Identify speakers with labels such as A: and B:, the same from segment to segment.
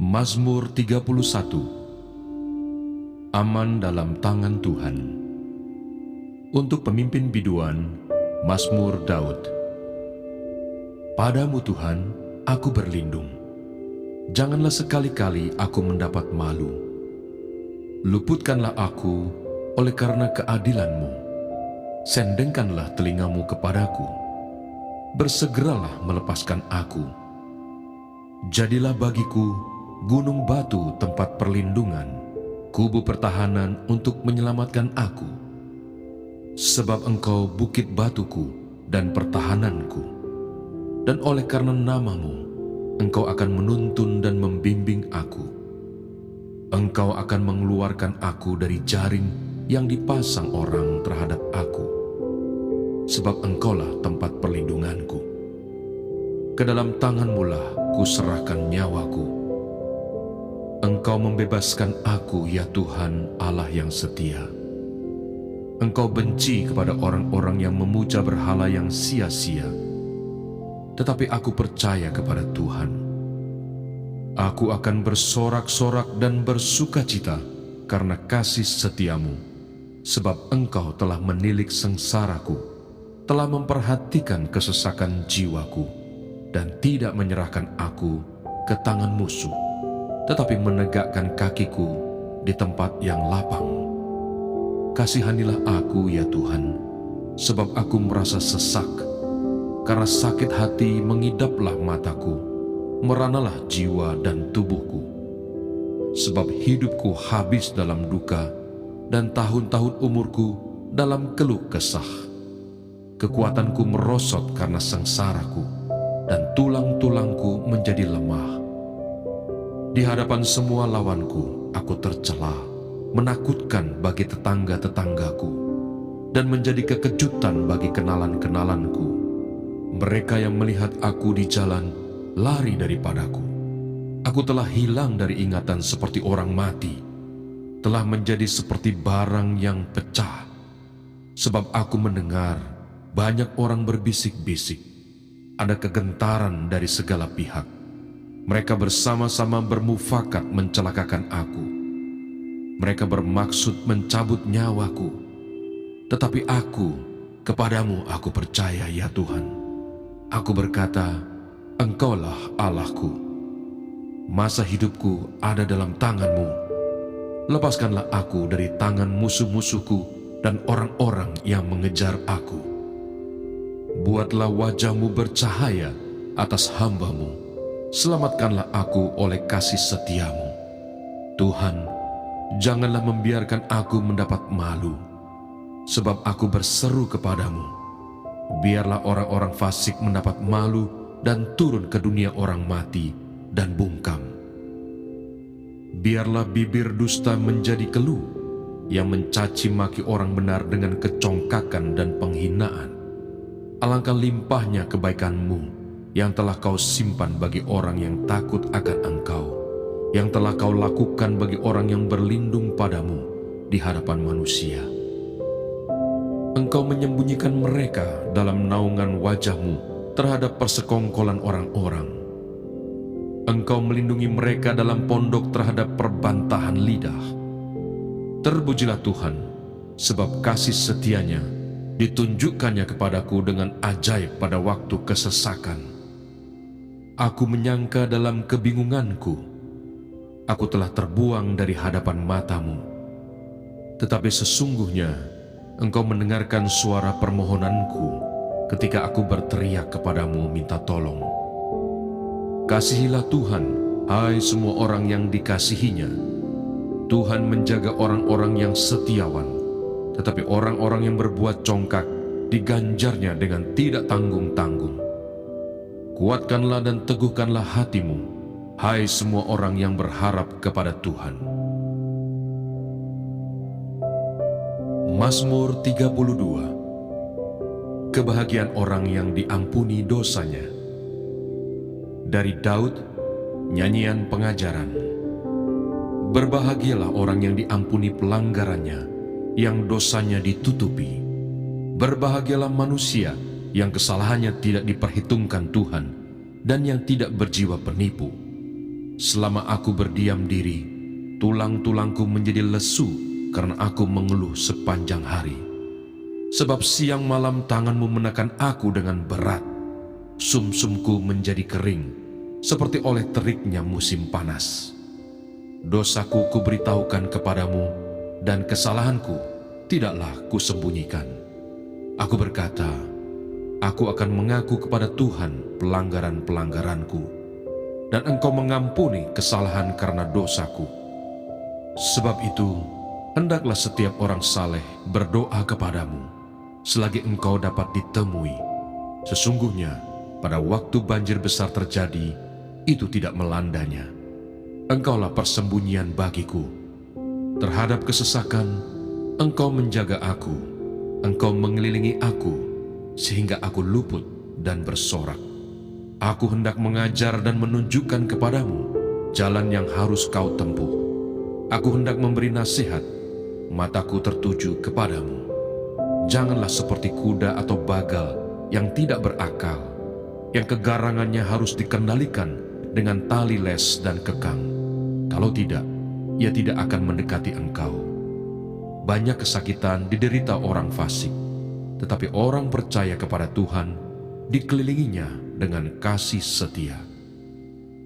A: Mazmur 31. Aman dalam tangan Tuhan. Untuk pemimpin biduan, Mazmur Daud. Padamu Tuhan, aku berlindung. Janganlah sekali-kali aku mendapat malu. Luputkanlah aku oleh karena keadilan-Mu. Sendengkanlah telingamu kepadaku. Bersegeralah melepaskan aku. Jadilah bagiku gunung batu tempat perlindungan, kubu pertahanan untuk menyelamatkan aku. Sebab Engkau bukit batuku dan pertahananku, dan oleh karena nama-Mu, Engkau akan menuntun dan membimbing aku. Engkau akan mengeluarkan aku dari jaring yang dipasang orang terhadap aku, sebab Engkaulah tempat perlindunganku. Ke dalam tangan-Mu lah kuserahkan nyawaku. Engkau membebaskan aku, ya Tuhan Allah yang setia. Engkau benci kepada orang-orang yang memuja berhala yang sia-sia. Tetapi aku percaya kepada Tuhan. Aku akan bersorak-sorak dan bersukacita karena kasih setiamu, sebab Engkau telah menilik sengsaraku, telah memperhatikan kesesakan jiwaku, dan tidak menyerahkan aku ke tangan musuh, tetapi menegakkan kakiku di tempat yang lapang. Kasihanilah aku, ya Tuhan, sebab aku merasa sesak. Karena sakit hati mengidaplah mataku, meranalah jiwa dan tubuhku. Sebab hidupku habis dalam duka, dan tahun-tahun umurku dalam keluh kesah. Kekuatanku merosot karena sengsaraku, dan tulang-tulangku menjadi lemah. Di hadapan semua lawanku, aku tercela, menakutkan bagi tetangga-tetanggaku, dan menjadi kekejutan bagi kenalan-kenalanku. Mereka yang melihat aku di jalan, lari daripadaku. Aku telah hilang dari ingatan seperti orang mati, telah menjadi seperti barang yang pecah. Sebab aku mendengar banyak orang berbisik-bisik, ada kegentaran dari segala pihak. Mereka bersama-sama bermufakat mencelakakan aku. Mereka bermaksud mencabut nyawaku. Tetapi aku, kepadamu aku percaya, ya Tuhan. Aku berkata, Engkaulah Allahku. Masa hidupku ada dalam tangan-Mu. Lepaskanlah aku dari tangan musuh-musuhku dan orang-orang yang mengejar aku. Buatlah wajah-Mu bercahaya atas hamba-Mu. Selamatkanlah aku oleh kasih setia-Mu. Tuhan, janganlah membiarkan aku mendapat malu, sebab aku berseru kepadamu. Biarlah orang-orang fasik mendapat malu dan turun ke dunia orang mati dan bungkam. Biarlah bibir dusta menjadi keluh, yang mencaci maki orang benar dengan kecongkakan dan penghinaan. Alangkah limpahnya kebaikan-Mu yang telah Kau simpan bagi orang yang takut akan Engkau, yang telah Kau lakukan bagi orang yang berlindung padamu di hadapan manusia. Engkau menyembunyikan mereka dalam naungan wajah-Mu terhadap persekongkolan orang-orang. Engkau melindungi mereka dalam pondok terhadap perbantahan lidah. Terpujilah Tuhan, sebab kasih setia-Nya ditunjukkannya kepadaku dengan ajaib pada waktu kesesakan. Aku menyangka dalam kebingunganku, aku telah terbuang dari hadapan mata-Mu. Tetapi sesungguhnya Engkau mendengarkan suara permohonanku ketika aku berteriak kepadamu minta tolong. Kasihilah Tuhan, hai semua orang yang dikasihinya. Tuhan menjaga orang-orang yang setiawan, tetapi orang-orang yang berbuat congkak diganjarnya dengan tidak tanggung-tanggung. Kuatkanlah dan teguhkanlah hatimu, hai semua orang yang berharap kepada Tuhan. Mazmur 32. Kebahagiaan orang yang diampuni dosanya. Dari Daud, nyanyian pengajaran. Berbahagialah orang yang diampuni pelanggarannya, yang dosanya ditutupi. Berbahagialah manusia yang kesalahannya tidak diperhitungkan Tuhan, dan yang tidak berjiwa penipu. Selama aku berdiam diri, tulang-tulangku menjadi lesu karena aku mengeluh sepanjang hari. Sebab siang malam tanganmu menekan aku dengan berat. Sumsumku menjadi kering, seperti oleh teriknya musim panas. Dosaku kuberitahukan kepadamu, dan kesalahanku tidaklah kusembunyikan. Aku berkata, aku akan mengaku kepada Tuhan pelanggaran-pelanggaranku, dan Engkau mengampuni kesalahan karena dosaku. Sebab itu, hendaklah setiap orang saleh berdoa kepadamu, selagi Engkau dapat ditemui. Sesungguhnya, pada waktu banjir besar terjadi, itu tidak melandanya. Engkaulah persembunyian bagiku. Terhadap kesesakan, Engkau menjaga aku. Engkau mengelilingi aku, sehingga aku luput dan bersorak. Aku hendak mengajar dan menunjukkan kepadamu jalan yang harus kau tempuh. Aku hendak memberi nasihat, mataku tertuju kepadamu. Janganlah seperti kuda atau bagal yang tidak berakal, yang kegarangannya harus dikendalikan dengan tali les dan kekang. Kalau tidak, ia tidak akan mendekati engkau. Banyak kesakitan diderita orang fasik, tetapi orang percaya kepada Tuhan dikelilinginya dengan kasih setia.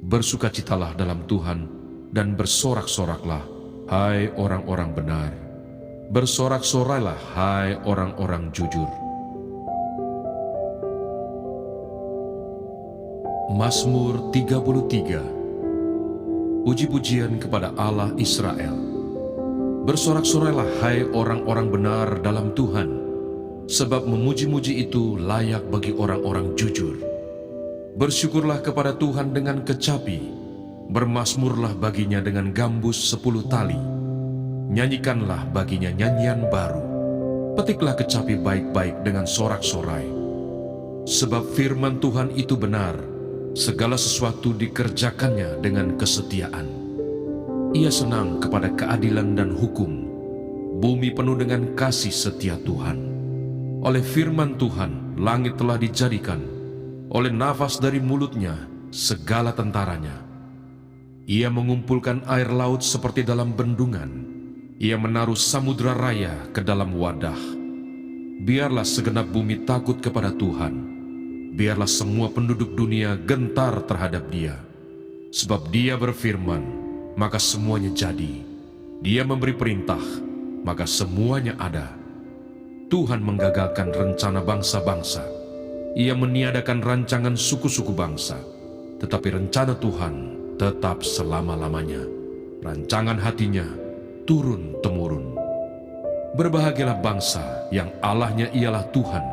A: Bersukacitalah dalam Tuhan dan bersorak-soraklah, hai orang-orang benar. Bersorak-sorailah, hai orang-orang jujur. Mazmur 33. Puji-pujian kepada Allah Israel. Bersorak-sorailah, hai orang-orang benar dalam Tuhan, sebab memuji-muji itu layak bagi orang-orang jujur. Bersyukurlah kepada Tuhan dengan kecapi, bermazmurlah baginya dengan gambus 10 tali. Nyanyikanlah baginya nyanyian baru, petiklah kecapi baik-baik dengan sorak-sorai. Sebab firman Tuhan itu benar, segala sesuatu dikerjakannya dengan kesetiaan. Ia senang kepada keadilan dan hukum. Bumi penuh dengan kasih setia Tuhan. Oleh firman Tuhan, langit telah dijadikan. Oleh nafas dari mulutnya, segala tentaranya. Ia mengumpulkan air laut seperti dalam bendungan. Ia menaruh samudra raya ke dalam wadah. Biarlah segenap bumi takut kepada Tuhan. Biarlah semua penduduk dunia gentar terhadap Dia. Sebab Dia berfirman, maka semuanya jadi. Dia memberi perintah, maka semuanya ada. Tuhan menggagalkan rencana bangsa-bangsa. Ia meniadakan rancangan suku-suku bangsa. Tetapi rencana Tuhan tetap selama-lamanya. Rancangan hatinya turun-temurun. Berbahagialah bangsa yang Allahnya ialah Tuhan.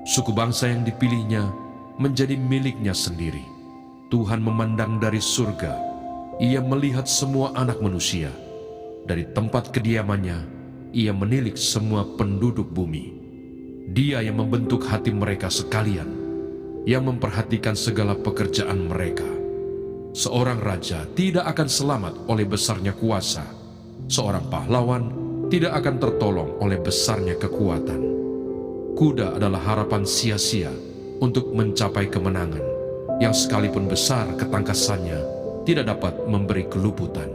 A: Suku bangsa yang dipilihnya menjadi miliknya sendiri. Tuhan memandang dari surga. Ia melihat semua anak manusia. Dari tempat kediamannya, Ia menilik semua penduduk bumi. Dia yang membentuk hati mereka sekalian, yang memperhatikan segala pekerjaan mereka. Seorang raja tidak akan selamat oleh besarnya kuasa. Seorang pahlawan tidak akan tertolong oleh besarnya kekuatan. Kuda adalah harapan sia-sia untuk mencapai kemenangan, yang sekalipun besar ketangkasannya tidak dapat memberi keluputan.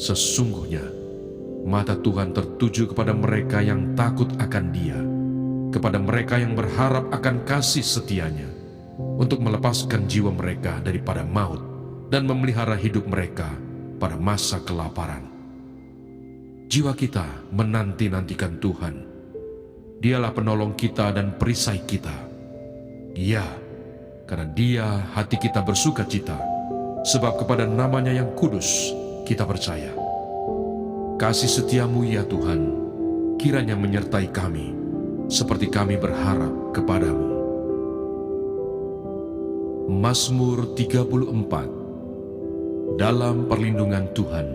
A: Sesungguhnya, mata Tuhan tertuju kepada mereka yang takut akan Dia, kepada mereka yang berharap akan kasih setianya, untuk melepaskan jiwa mereka daripada maut dan memelihara hidup mereka pada masa kelaparan. Jiwa kita menanti-nantikan Tuhan. Dialah penolong kita dan perisai kita. Ya, karena Dia hati kita bersuka cita, sebab kepada nama-Nya yang kudus kita percaya. Kasih setiamu ya Tuhan, kiranya menyertai kami, seperti kami berharap kepadamu. Mazmur 34. Dalam perlindungan Tuhan.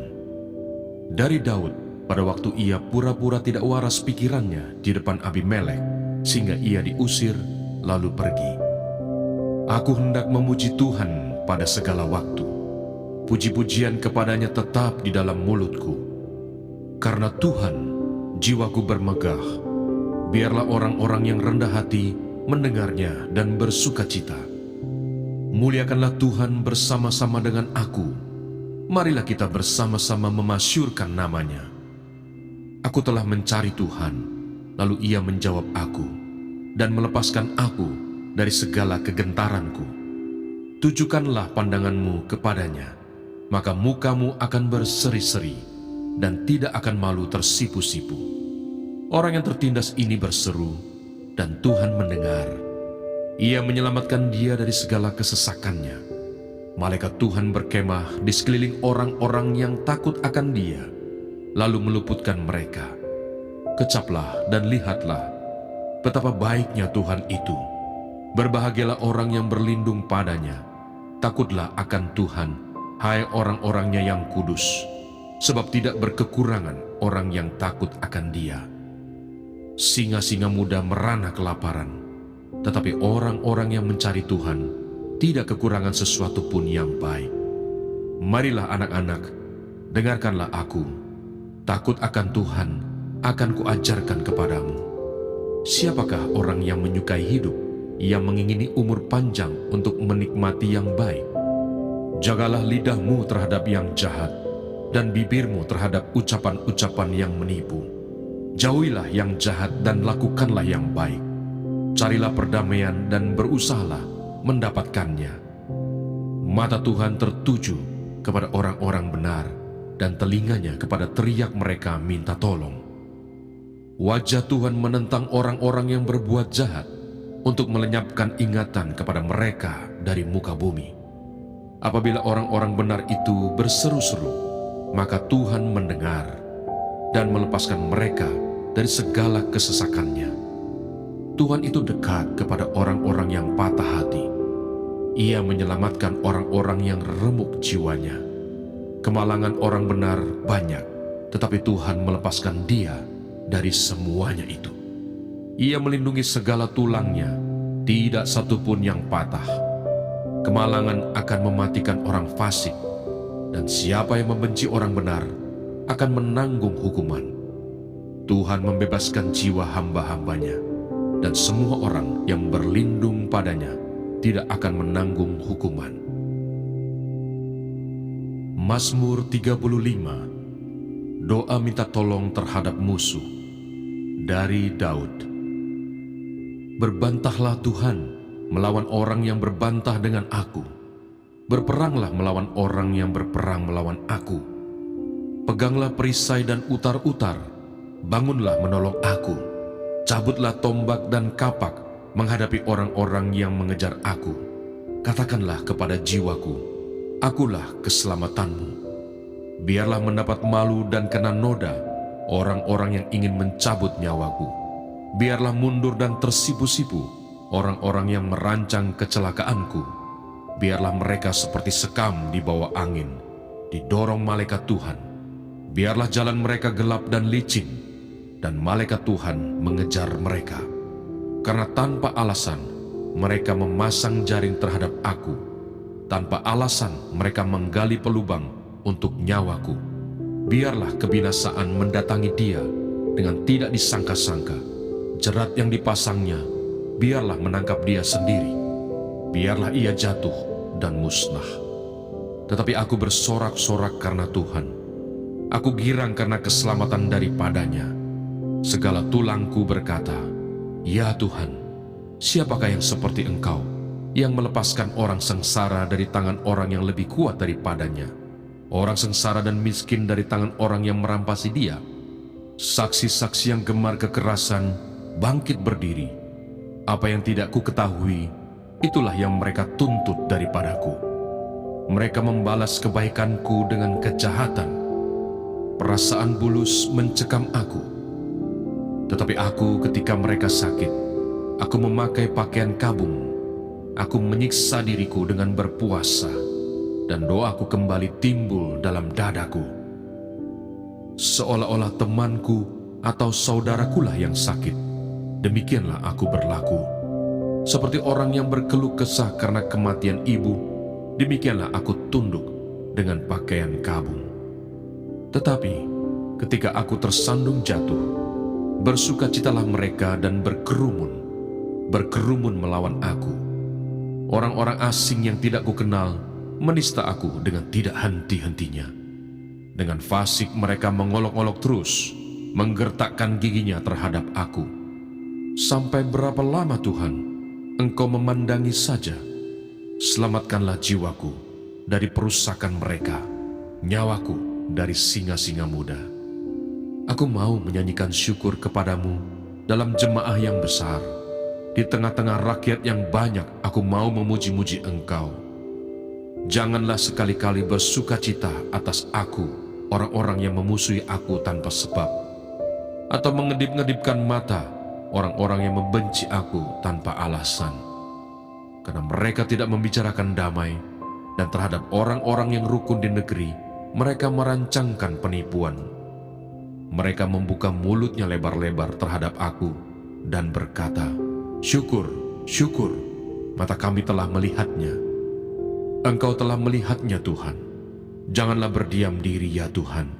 A: Dari Daud, pada waktu ia pura-pura tidak waras pikirannya di depan Abimelek, sehingga ia diusir lalu pergi. Aku hendak memuji Tuhan pada segala waktu. Puji-pujian kepadanya tetap di dalam mulutku. Karena Tuhan, jiwaku bermegah. Biarlah orang-orang yang rendah hati mendengarnya dan bersukacita. Muliakanlah Tuhan bersama-sama dengan aku. Marilah kita bersama-sama memasyurkan namanya. Aku telah mencari Tuhan, lalu Ia menjawab aku dan melepaskan aku dari segala kegentaranku. Tujukanlah pandanganmu kepadanya, maka mukamu akan berseri-seri dan tidak akan malu tersipu-sipu. Orang yang tertindas ini berseru, dan Tuhan mendengar. Ia menyelamatkan dia dari segala kesesakannya. Malaikat Tuhan berkemah di sekeliling orang-orang yang takut akan dia, lalu meluputkan mereka. Kecaplah dan lihatlah betapa baiknya Tuhan itu. Berbahagialah orang yang berlindung padanya. Takutlah akan Tuhan, hai orang-orangnya yang kudus, sebab tidak berkekurangan orang yang takut akan Dia. Singa-singa muda merana kelaparan, tetapi orang-orang yang mencari Tuhan tidak kekurangan sesuatu pun yang baik. Marilah anak-anak, dengarkanlah aku. Takut akan Tuhan akan kuajarkan kepadamu. Siapakah orang yang menyukai hidup, yang mengingini umur panjang untuk menikmati yang baik? Jagalah lidahmu terhadap yang jahat, dan bibirmu terhadap ucapan-ucapan yang menipu. Jauhilah yang jahat dan lakukanlah yang baik. Carilah perdamaian dan berusahalah mendapatkannya. Mata Tuhan tertuju kepada orang-orang benar, dan telinganya kepada teriak mereka minta tolong. Wajah Tuhan menentang orang-orang yang berbuat jahat, untuk melenyapkan ingatan kepada mereka dari muka bumi. Apabila orang-orang benar itu berseru-seru, maka Tuhan mendengar dan melepaskan mereka dari segala kesesakannya. Tuhan itu dekat kepada orang-orang yang patah hati. Ia menyelamatkan orang-orang yang remuk jiwanya. Kemalangan orang benar banyak, tetapi Tuhan melepaskan dia dari semuanya itu. Ia melindungi segala tulangnya, tidak satu pun yang patah. Kemalangan akan mematikan orang fasik, dan siapa yang membenci orang benar akan menanggung hukuman. Tuhan membebaskan jiwa hamba-hambanya, dan semua orang yang berlindung padanya tidak akan menanggung hukuman. Mazmur 35. Doa minta tolong terhadap musuh, dari Daud. Berbantahlah Tuhan melawan orang yang berbantah dengan aku. Berperanglah melawan orang yang berperang melawan aku. Peganglah perisai dan utar-utar, bangunlah menolong aku. Cabutlah tombak dan kapak menghadapi orang-orang yang mengejar aku. Katakanlah kepada jiwaku, akulah keselamatanmu. Biarlah mendapat malu dan kena noda orang-orang yang ingin mencabut nyawaku. Biarlah mundur dan tersipu-sipu orang-orang yang merancang kecelakaanku. Biarlah mereka seperti sekam di bawah angin, didorong malaikat Tuhan. Biarlah jalan mereka gelap dan licin, dan malaikat Tuhan mengejar mereka. Karena tanpa alasan mereka memasang jaring terhadap aku. Tanpa alasan mereka menggali pelubang untuk nyawaku. Biarlah kebinasaan mendatangi dia dengan tidak disangka-sangka. Jerat yang dipasangnya, biarlah menangkap dia sendiri. Biarlah ia jatuh dan musnah. Tetapi aku bersorak-sorak karena Tuhan. Aku girang karena keselamatan daripadanya. Segala tulangku berkata, ya Tuhan, siapakah yang seperti Engkau, yang melepaskan orang sengsara dari tangan orang yang lebih kuat daripadanya, orang sengsara dan miskin dari tangan orang yang merampasi dia? Saksi-saksi yang gemar kekerasan bangkit berdiri. Apa yang tidak ku ketahui, itulah yang mereka tuntut daripadaku. Mereka membalas kebaikanku dengan kejahatan. Perasaan bulus mencekam aku. Tetapi aku ketika mereka sakit, aku memakai pakaian kabung. Aku menyiksa diriku dengan berpuasa, dan doaku kembali timbul dalam dadaku. Seolah-olah temanku atau saudarakulah yang sakit, demikianlah aku berlaku. Seperti orang yang berkeluh kesah karena kematian ibu, demikianlah aku tunduk dengan pakaian kabung. Tetapi ketika aku tersandung jatuh, bersukacitalah mereka dan berkerumun melawan aku. Orang-orang asing yang tidak kukenal menista aku dengan tidak henti-hentinya. Dengan fasik mereka mengolok-olok terus, menggertakkan giginya terhadap aku. Sampai berapa lama Tuhan, Engkau memandangi saja? Selamatkanlah jiwaku dari perusakan mereka, nyawaku dari singa-singa muda. Aku mau menyanyikan syukur kepadamu dalam jemaah yang besar. Di tengah-tengah rakyat yang banyak, aku mau memuji-muji Engkau. Janganlah sekali-kali bersukacita atas aku, orang-orang yang memusuhi aku tanpa sebab, atau mengedip-ngedipkan mata orang-orang yang membenci aku tanpa alasan. Karena mereka tidak membicarakan damai, dan terhadap orang-orang yang rukun di negeri, mereka merancangkan penipuan. Mereka membuka mulutnya lebar-lebar terhadap aku dan berkata, "Syukur, syukur, mata kami telah melihatnya." Engkau telah melihatnya Tuhan. Janganlah berdiam diri ya Tuhan.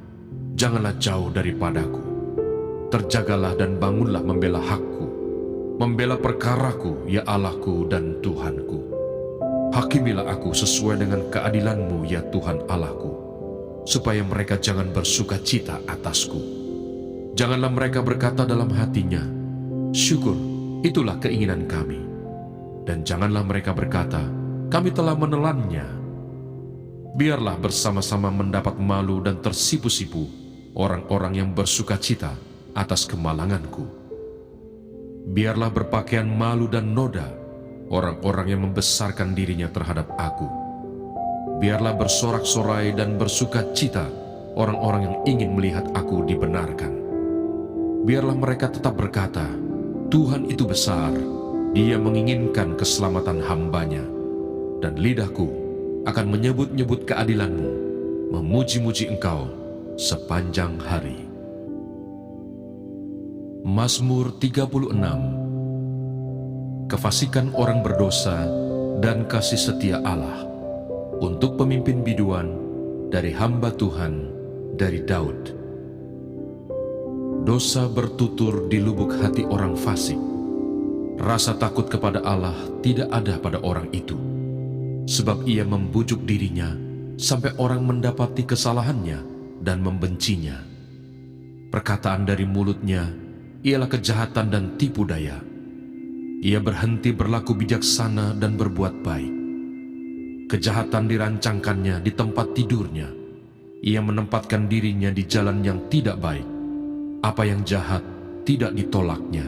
A: Janganlah jauh daripadaku. Terjagalah dan bangunlah membela hakku. Membela perkaraku ya Allahku dan Tuhanku. Hakimilah aku sesuai dengan keadilan-Mu ya Tuhan Allahku, supaya mereka jangan bersuka cita atasku. Janganlah mereka berkata dalam hatinya, "Syukur, itulah keinginan kami." Dan janganlah mereka berkata, "Kami telah menelannya." Biarlah bersama-sama mendapat malu dan tersipu-sipu orang-orang yang bersuka cita atas kemalanganku. Biarlah berpakaian malu dan noda orang-orang yang membesarkan dirinya terhadap aku. Biarlah bersorak-sorai dan bersuka cita orang-orang yang ingin melihat aku dibenarkan. Biarlah mereka tetap berkata, "Tuhan itu besar, Dia menginginkan keselamatan hamba-Nya." Dan lidahku akan menyebut-nyebut keadilan-Mu, memuji-muji Engkau sepanjang hari. Mazmur 36. Kefasikan orang berdosa dan kasih setia Allah, untuk pemimpin biduan dari hamba Tuhan, dari Daud. Dosa bertutur di lubuk hati orang fasik. Rasa takut kepada Allah tidak ada pada orang itu, sebab ia membujuk dirinya sampai orang mendapati kesalahannya dan membencinya. Perkataan dari mulutnya ialah kejahatan dan tipu daya. Ia berhenti berlaku bijaksana dan berbuat baik. Kejahatan dirancangkannya di tempat tidurnya. Ia menempatkan dirinya di jalan yang tidak baik. Apa yang jahat tidak ditolaknya.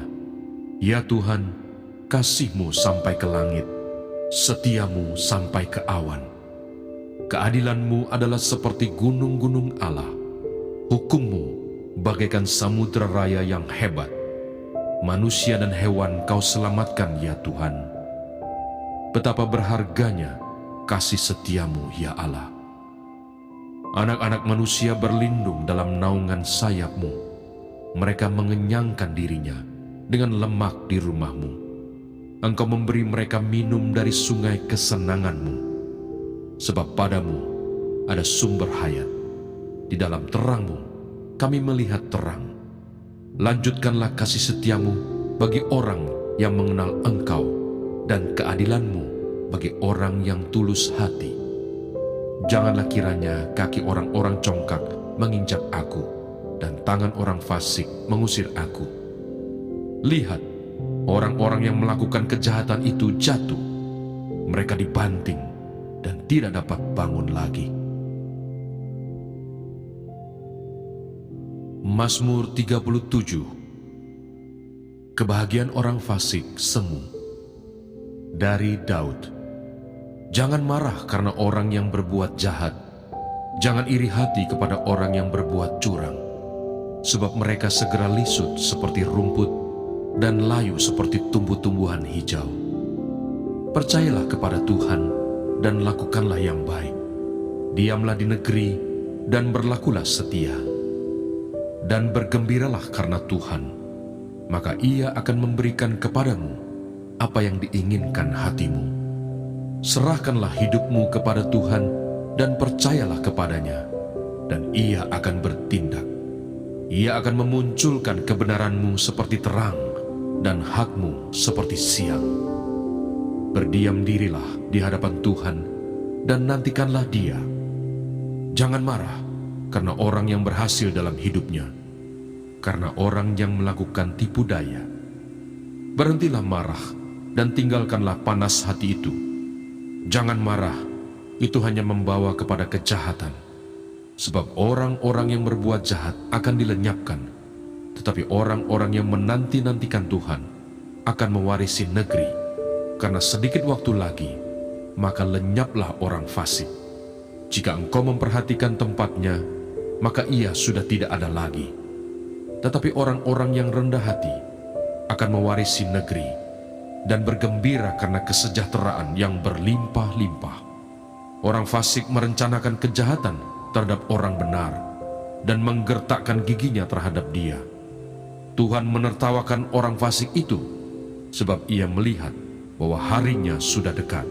A: Ya Tuhan, kasih-Mu sampai ke langit, setia-Mu sampai ke awan. Keadilan-Mu adalah seperti gunung-gunung Allah. Hukum-Mu bagaikan samudera raya yang hebat. Manusia dan hewan Kau selamatkan ya Tuhan. Betapa berharganya kasih setia-Mu ya Allah. Anak-anak manusia berlindung dalam naungan sayap-Mu. Mereka mengenyangkan dirinya dengan lemak di rumah-Mu. Engkau memberi mereka minum dari sungai kesenangan-Mu. Sebab padamu ada sumber hayat. Di dalam terang-Mu kami melihat terang. Lanjutkanlah kasih setia-Mu bagi orang yang mengenal Engkau, dan keadilan-Mu bagi orang yang tulus hati. Janganlah kiranya kaki orang-orang congkak menginjak aku, dan tangan orang fasik mengusir aku. Lihat, orang-orang yang melakukan kejahatan itu jatuh. Mereka dibanting dan tidak dapat bangun lagi. Mazmur 37. Kebahagiaan orang fasik semu. Dari Daud. Jangan marah karena orang yang berbuat jahat. Jangan iri hati kepada orang yang berbuat curang. Sebab mereka segera lisut seperti rumput dan layu seperti tumbuh-tumbuhan hijau. Percayalah kepada Tuhan dan lakukanlah yang baik. Diamlah di negeri dan berlakulah setia. Dan bergembiralah karena Tuhan, maka Ia akan memberikan kepadamu apa yang diinginkan hatimu. Serahkanlah hidupmu kepada Tuhan dan percayalah kepadanya, dan Ia akan bertindak. Ia akan memunculkan kebenaran-Mu seperti terang dan hak-Mu seperti siang. Berdiam dirilah di hadapan Tuhan dan nantikanlah Dia. Jangan marah karena orang yang berhasil dalam hidupnya, karena orang yang melakukan tipu daya. Berhentilah marah dan tinggalkanlah panas hati itu. Jangan marah, itu hanya membawa kepada kejahatan. Sebab orang-orang yang berbuat jahat akan dilenyapkan, tetapi orang-orang yang menanti-nantikan Tuhan akan mewarisi negeri. Karena sedikit waktu lagi, maka lenyaplah orang fasik. Jika engkau memperhatikan tempatnya, maka ia sudah tidak ada lagi. Tetapi orang-orang yang rendah hati akan mewarisi negeri dan bergembira karena kesejahteraan yang berlimpah-limpah. Orang fasik merencanakan kejahatan terhadap orang benar dan menggertakkan giginya terhadap dia. Tuhan menertawakan orang fasik itu sebab ia melihat bahwa harinya sudah dekat.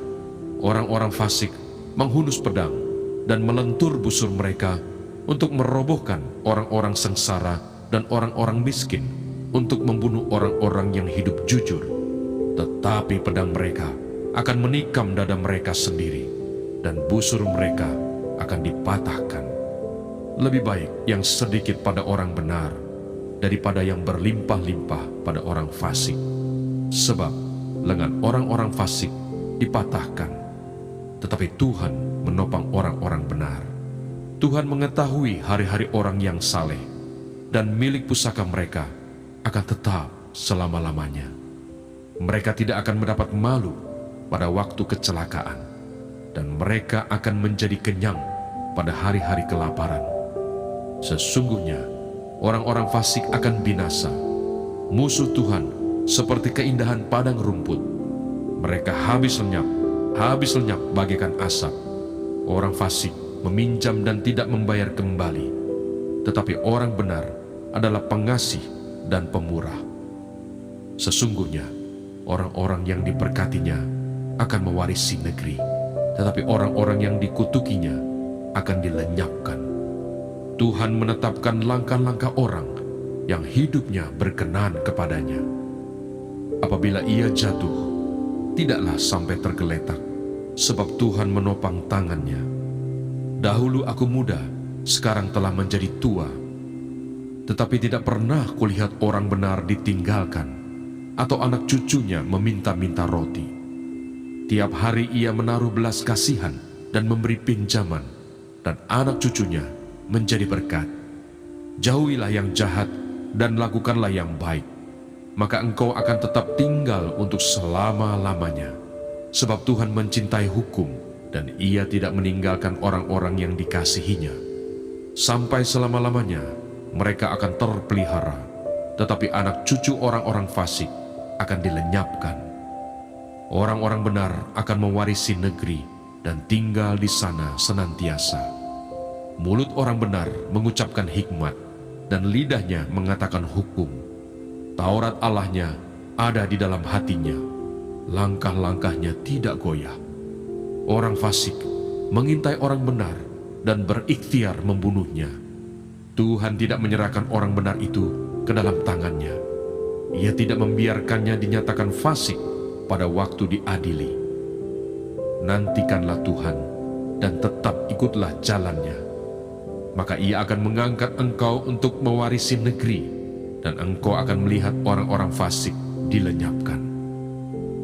A: Orang-orang fasik menghunus pedang dan melentur busur mereka untuk merobohkan orang-orang sengsara dan orang-orang miskin, untuk membunuh orang-orang yang hidup jujur. Tetapi pedang mereka akan menikam dada mereka sendiri, dan busur mereka akan dipatahkan. Lebih baik yang sedikit pada orang benar daripada yang berlimpah-limpah pada orang fasik. Sebab lengan orang-orang fasik dipatahkan, tetapi Tuhan menopang orang-orang benar. Tuhan mengetahui hari-hari orang yang saleh, dan milik pusaka mereka akan tetap selama-lamanya. Mereka tidak akan mendapat malu pada waktu kecelakaan, dan mereka akan menjadi kenyang pada hari-hari kelaparan. Sesungguhnya orang-orang fasik akan binasa. Musuh Tuhan seperti keindahan padang rumput. Mereka habis lenyap bagaikan asap. Orang fasik meminjam dan tidak membayar kembali, tetapi orang benar adalah pengasih dan pemurah. Sesungguhnya orang-orang yang diberkatinya akan mewarisi negeri, tetapi orang-orang yang dikutukinya akan dilenyapkan. Tuhan menetapkan langkah-langkah orang yang hidupnya berkenan kepadanya. Apabila ia jatuh, tidaklah sampai tergeletak, sebab Tuhan menopang tangannya. Dahulu aku muda, sekarang telah menjadi tua, tetapi tidak pernah kulihat orang benar ditinggalkan, atau anak cucunya meminta-minta roti. Tiap hari ia menaruh belas kasihan dan memberi pinjaman, dan anak cucunya menjadi berkat. Jauhilah yang jahat dan lakukanlah yang baik, maka engkau akan tetap tinggal untuk selama-lamanya. Sebab Tuhan mencintai hukum, dan ia tidak meninggalkan orang-orang yang dikasihinya. Sampai selama-lamanya mereka akan terpelihara, tetapi anak cucu orang-orang fasik akan dilenyapkan. Orang-orang benar akan mewarisi negeri dan tinggal di sana senantiasa. Mulut orang benar mengucapkan hikmat, dan lidahnya mengatakan hukum. Taurat Allahnya ada di dalam hatinya, langkah-langkahnya tidak goyah. Orang fasik mengintai orang benar dan berikhtiar membunuhnya. Tuhan tidak menyerahkan orang benar itu ke dalam tangannya. Ia tidak membiarkannya dinyatakan fasik pada waktu diadili. Nantikanlah Tuhan dan tetap ikutlah jalannya, maka ia akan mengangkat engkau untuk mewarisi negeri, dan engkau akan melihat orang-orang fasik dilenyapkan.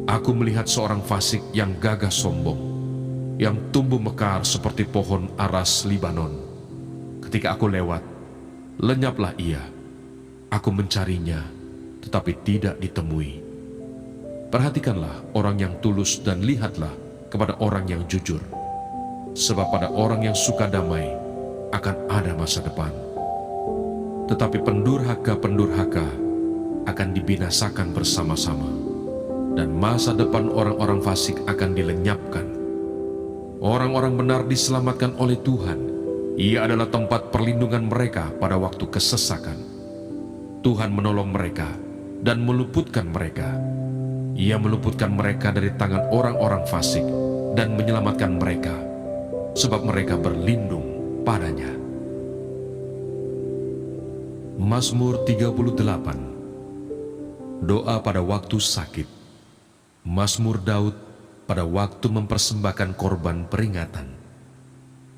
A: Aku melihat seorang fasik yang gagah sombong, yang tumbuh mekar seperti pohon aras Libanon. Ketika aku lewat, lenyaplah ia. Aku mencarinya, tetapi tidak ditemui. Perhatikanlah orang yang tulus dan lihatlah kepada orang yang jujur. Sebab pada orang yang suka damai akan ada masa depan. Tetapi pendurhaka-pendurhaka akan dibinasakan bersama-sama, dan masa depan orang-orang fasik akan dilenyapkan. Orang-orang benar diselamatkan oleh Tuhan. Ia adalah tempat perlindungan mereka pada waktu kesesakan. Tuhan menolong mereka dan meluputkan mereka. Ia meluputkan mereka dari tangan orang-orang fasik dan menyelamatkan mereka, sebab mereka berlindung padanya. Mazmur 38. Doa pada waktu sakit. Mazmur Daud pada waktu mempersembahkan korban peringatan.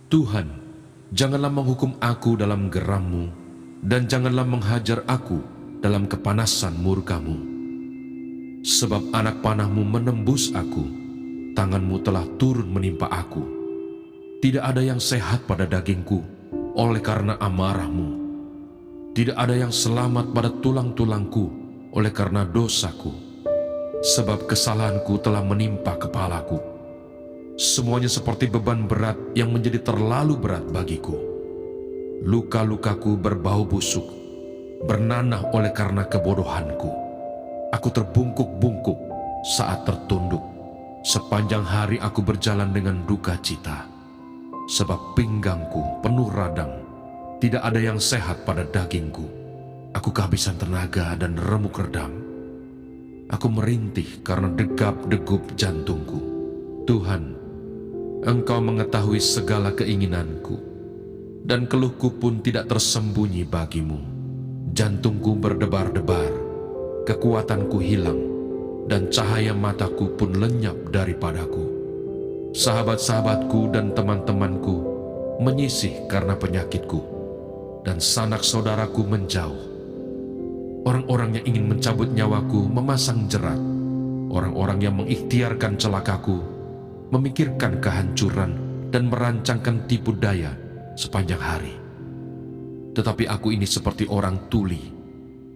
A: Tuhan, janganlah menghukum aku dalam geram-Mu, dan janganlah menghajar aku dalam kepanasan murka-Mu. Sebab anak panah-Mu menembus aku, tangan-Mu telah turun menimpa aku. Tidak ada yang sehat pada dagingku oleh karena amarah-Mu. Tidak ada yang selamat pada tulang-tulangku oleh karena dosaku. Sebab kesalahanku telah menimpa kepalaku. Semuanya seperti beban berat yang menjadi terlalu berat bagiku. Luka-lukaku berbau busuk, bernanah oleh karena kebodohanku. Aku terbungkuk-bungkuk saat tertunduk. Sepanjang hari aku berjalan dengan duka cita. Sebab pinggangku penuh radang. Tidak ada yang sehat pada dagingku. Aku kehabisan tenaga dan remuk redam. Aku merintih karena degap-degup jantungku. Tuhan, Engkau mengetahui segala keinginanku, dan keluhku pun tidak tersembunyi bagimu. Jantungku berdebar-debar, kekuatanku hilang, dan cahaya mataku pun lenyap daripadaku. Sahabat-sahabatku dan teman-temanku menyisih karena penyakitku, dan sanak saudaraku menjauh. Orang-orang yang ingin mencabut nyawaku memasang jerat. Orang-orang yang mengikhtiarkan celakaku memikirkan kehancuran dan merancangkan tipu daya sepanjang hari. Tetapi aku ini seperti orang tuli.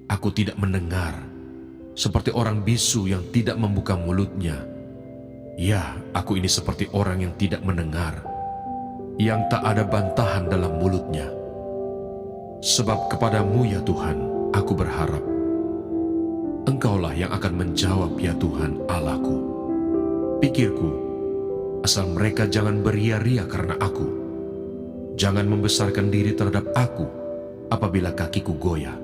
A: Aku tidak mendengar, seperti orang bisu yang tidak membuka mulutnya. Ya, aku ini seperti orang yang tidak mendengar, yang tak ada bantahan dalam mulutnya. Sebab kepadamu ya Tuhan, aku berharap. Engkaulah yang akan menjawab ya Tuhan Allahku. Pikirku, asal mereka jangan beria-ria karena aku. Jangan membesarkan diri terhadap aku apabila kakiku goyah.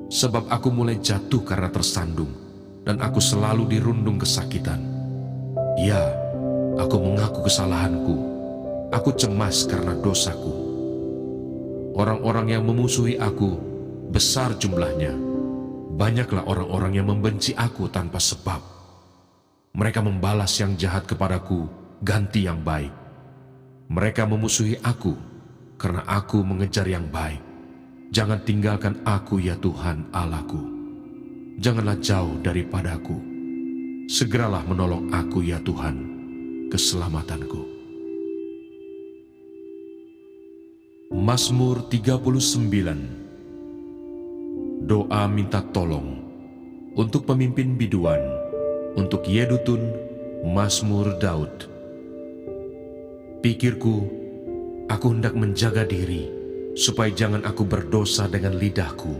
A: Sebab aku mulai jatuh karena tersandung, dan aku selalu dirundung kesakitan. Ya, aku mengaku kesalahanku. Aku cemas karena dosaku. Orang-orang yang memusuhi aku besar jumlahnya. Banyaklah orang-orang yang membenci aku tanpa sebab. Mereka membalas yang jahat kepadaku, ganti yang baik. Mereka memusuhi aku karena aku mengejar yang baik. Jangan tinggalkan aku ya Tuhan Allahku. Janganlah jauh daripadaku. Segeralah menolong aku ya Tuhan, keselamatanku. Mazmur 39. Doa minta tolong untuk pemimpin biduan, untuk Yedutun, Mazmur Daud. Pikirku, aku hendak menjaga diri, supaya jangan aku berdosa dengan lidahku.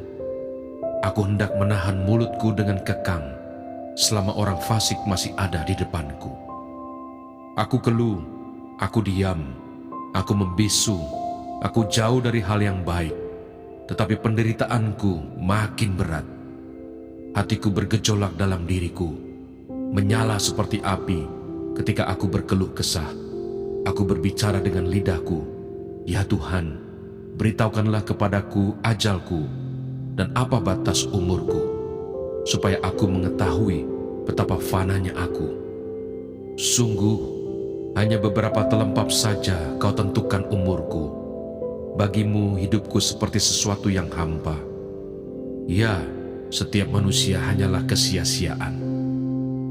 A: Aku hendak menahan mulutku dengan kekang, selama orang fasik masih ada di depanku. Aku keluh, aku diam, aku membisu. Aku jauh dari hal yang baik, tetapi penderitaanku makin berat. Hatiku bergejolak dalam diriku, menyala seperti api ketika aku berkeluh kesah. Aku berbicara dengan lidahku, ya Tuhan, beritahukanlah kepadaku ajalku dan apa batas umurku, supaya aku mengetahui betapa fananya aku. Sungguh, hanya beberapa telempap saja kau tentukan umurku. Bagimu hidupku seperti sesuatu yang hampa. Ya, setiap manusia hanyalah kesia-siaan.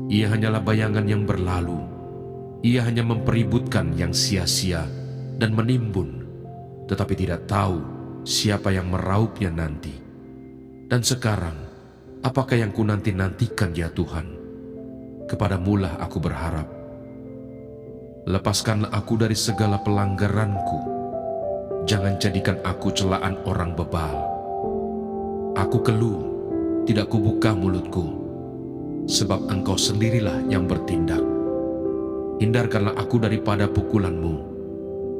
A: Ia hanyalah bayangan yang berlalu. Ia hanya mempeributkan yang sia-sia dan menimbun, tetapi tidak tahu siapa yang meraupnya nanti. Dan sekarang, apakah yang ku nanti-nantikan ya Tuhan? Kepadamulah aku berharap. Lepaskanlah aku dari segala pelanggaranku. Jangan jadikan aku celaan orang bebal. Aku keluh, tidak kubuka mulutku, sebab Engkau sendirilah yang bertindak. Hindarkanlah aku daripada pukulan-Mu.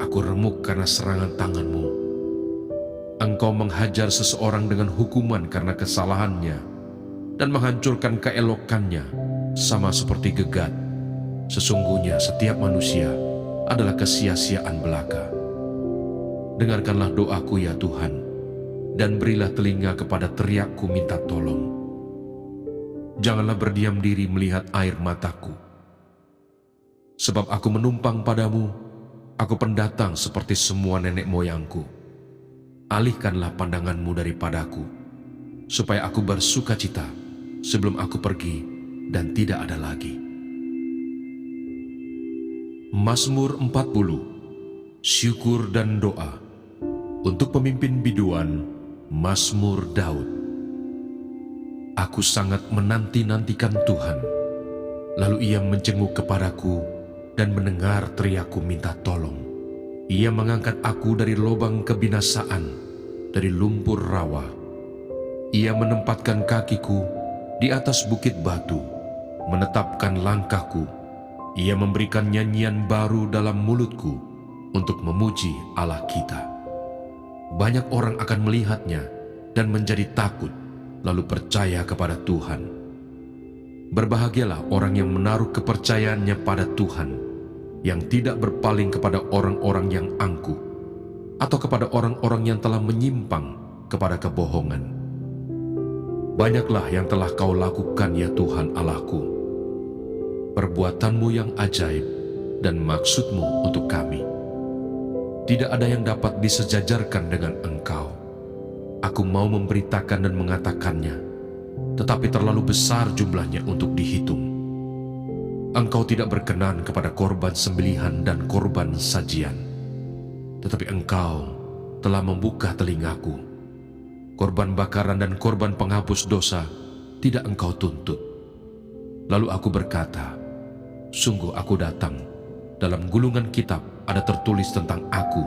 A: Aku remuk karena serangan tangan-Mu. Engkau menghajar seseorang dengan hukuman karena kesalahannya, dan menghancurkan keelokannya, sama seperti gegat. Sesungguhnya setiap manusia adalah kesia-siaan belaka. Dengarkanlah doaku ya Tuhan, dan berilah telinga kepada teriakku minta tolong. Janganlah berdiam diri melihat air mataku. Sebab aku menumpang padamu, aku pendatang seperti semua nenek moyangku. Alihkanlah pandanganmu daripadaku, supaya aku bersukacita sebelum aku pergi dan tidak ada lagi. Mazmur 40, syukur dan doa. Untuk pemimpin biduan, Mazmur Daud. Aku sangat menanti-nantikan Tuhan, lalu Ia menjenguk kepadaku dan mendengar teriakku minta tolong. Ia mengangkat aku dari lubang kebinasaan, dari lumpur rawa. Ia menempatkan kakiku di atas bukit batu, menetapkan langkahku. Ia memberikan nyanyian baru dalam mulutku untuk memuji Allah kita. Banyak orang akan melihatnya dan menjadi takut, lalu percaya kepada Tuhan. Berbahagialah orang yang menaruh kepercayaannya pada Tuhan, yang tidak berpaling kepada orang-orang yang angkuh, atau kepada orang-orang yang telah menyimpang kepada kebohongan. Banyaklah yang telah Kau lakukan, ya Tuhan Allahku, perbuatanmu yang ajaib dan maksudmu untuk kami. Tidak ada yang dapat disejajarkan dengan Engkau. Aku mau memberitakan dan mengatakannya, tetapi terlalu besar jumlahnya untuk dihitung. Engkau tidak berkenan kepada korban sembelihan dan korban sajian, tetapi Engkau telah membuka telingaku. Korban bakaran dan korban penghapus dosa tidak Engkau tuntut. Lalu aku berkata, sungguh aku datang. Dalam gulungan kitab ada tertulis tentang aku.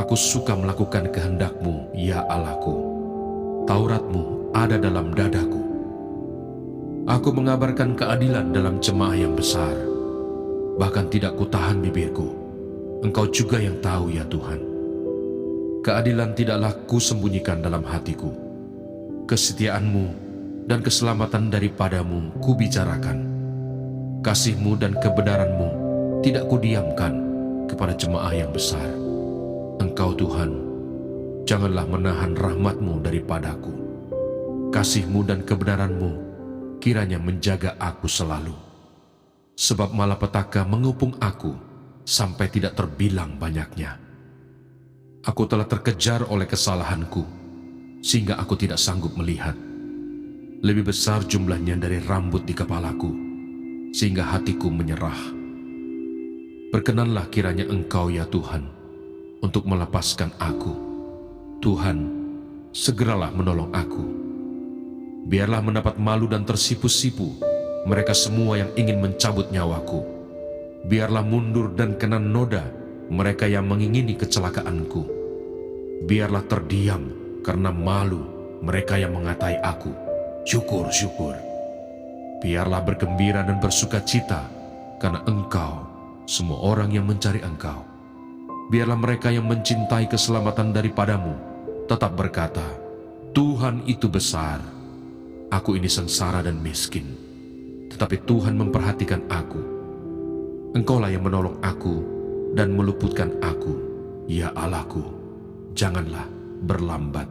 A: Aku suka melakukan kehendak-Mu, ya Allahku. Taurat-Mu ada dalam dadaku. Aku mengabarkan keadilan dalam jemaah yang besar. Bahkan tidak kutahan bibirku. Engkau juga yang tahu, ya Tuhan. Keadilan tidaklah kusembunyikan dalam hatiku. Kesetiaan-Mu dan keselamatan daripadamu kubicarakan. Kasih-Mu dan kebenaran-Mu tidak kudiamkan kepada jemaah yang besar. Engkau Tuhan, janganlah menahan rahmat-Mu daripadaku. Kasih-Mu dan kebenaran-Mu kiranya menjaga aku selalu. Sebab malapetaka mengepung aku sampai tidak terbilang banyaknya. Aku telah terkejar oleh kesalahanku, sehingga aku tidak sanggup melihat. Lebih besar jumlahnya dari rambut di kepalaku, sehingga hatiku menyerah. Berkenanlah kiranya Engkau, ya Tuhan, untuk melepaskan aku. Tuhan, segeralah menolong aku. Biarlah mendapat malu dan tersipu-sipu mereka semua yang ingin mencabut nyawaku. Biarlah mundur dan kena noda mereka yang mengingini kecelakaanku. Biarlah terdiam karena malu mereka yang mengatai aku, syukur, syukur. Biarlah bergembira dan bersukacita karena Engkau, semua orang yang mencari Engkau. Biarlah mereka yang mencintai keselamatan daripadamu tetap berkata, Tuhan itu besar. Aku ini sengsara dan miskin, tetapi Tuhan memperhatikan aku. Engkaulah yang menolong aku dan meluputkan aku, ya Allahku. Janganlah berlambat.